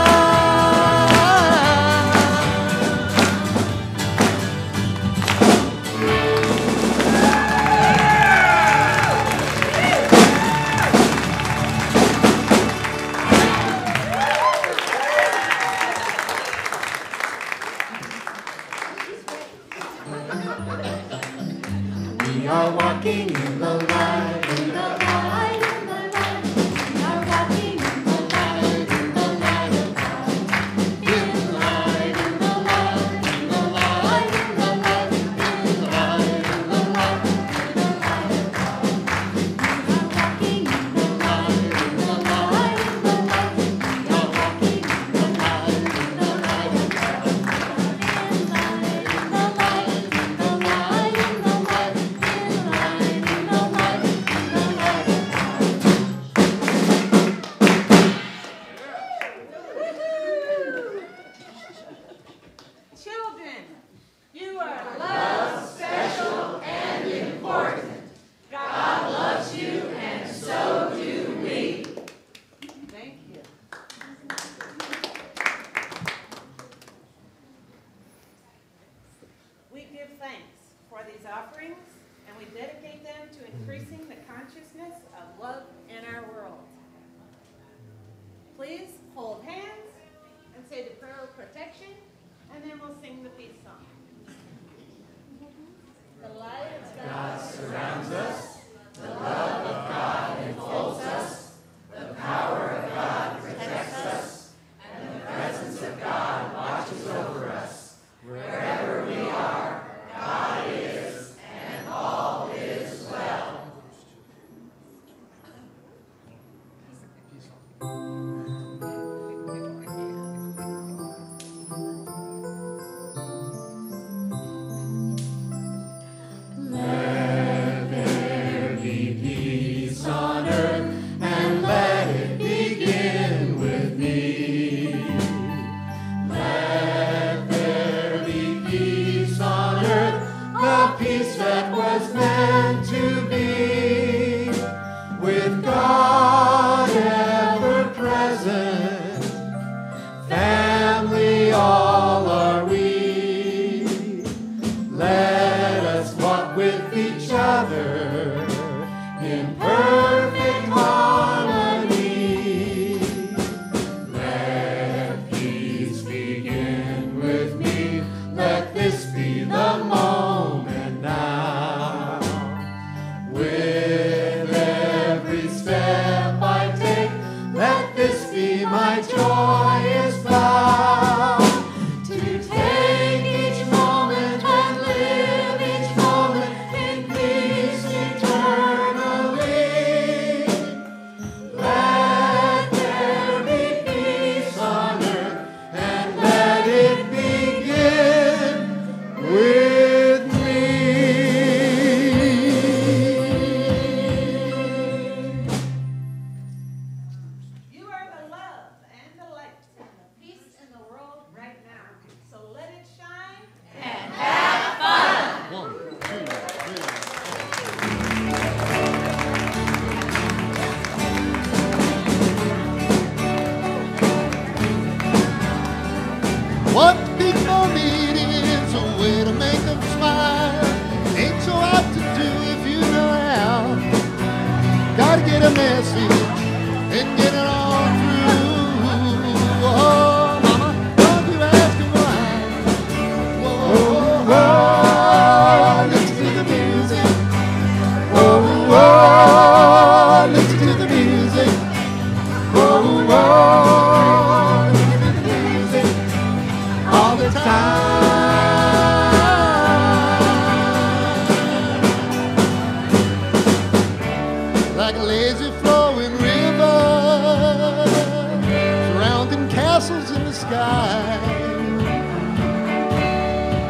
We are walking in the light, in the light, in the light. We are walking in the light, in the light of God. In the light, in the light, in the light, in the light, in the light, in the light, in the light of God. We are walking in the light, in the light, in the light. We are walking in the light, in the light of God. In the light, in the light, in the light, in the light. Children, you are loved, special, and important. God loves you, and so do we. Thank you. We give thanks for these offerings, and we dedicate them to increasing the consciousness of love in our world. Please hold hands and say the prayer of protection, and then we'll sing the peace song. The light of God surrounds us. The with each other in perfect harmony. Let peace begin with me. Let this be the moment now. With every step I take, let this be my joyous vow. To take each moment and live each moment in peace eternally. Let there be peace on earth, and let it begin with me. You are the love and the light and the peace in the world right now. So let it shine and have fun. 1, 2, 3. What people need is a way to make them smile. Ain't so hard to do if you know how. Gotta get a message and get it on through. Oh, mama, don't you ask me why. Whoa, whoa, listen to the music. Whoa, whoa, listen to the music. Whoa, whoa, listen to the music all the time. Like a lazy flowing river, surrounding castles in the sky.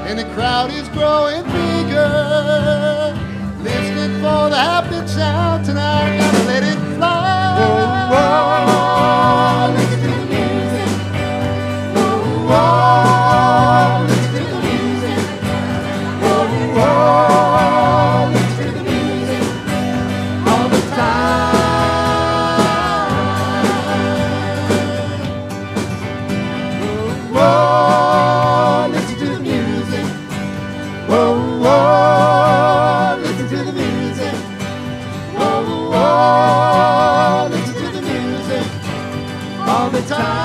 And the crowd is growing bigger, listening for the happy sound tonight. Gotta let it fly. Whoa, whoa, listen to the music. Whoa, whoa, listen to the music. Whoa, whoa, listen to the music all the time. Whoa, listen to the music. Whoa, whoa, listen to the music. Whoa, whoa, listen to the music all the time.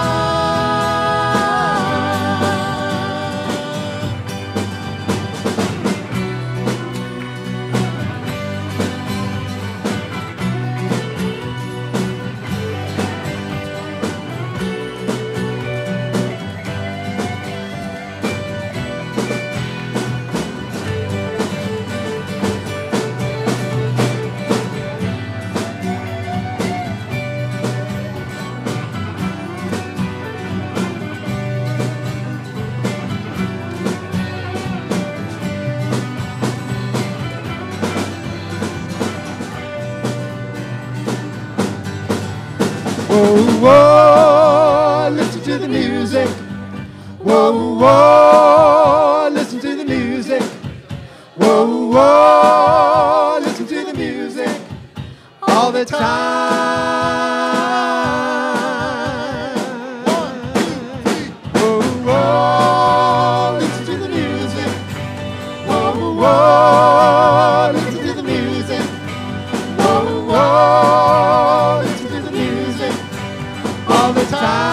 Whoa, whoa, listen to the music. Whoa, whoa, listen to the music. Whoa, whoa, listen to the music all the time. 1, 2, 3. Whoa, whoa, listen to the music. Whoa, whoa, listen to the music. Whoa, whoa, listen to the music all the time.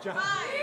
All right.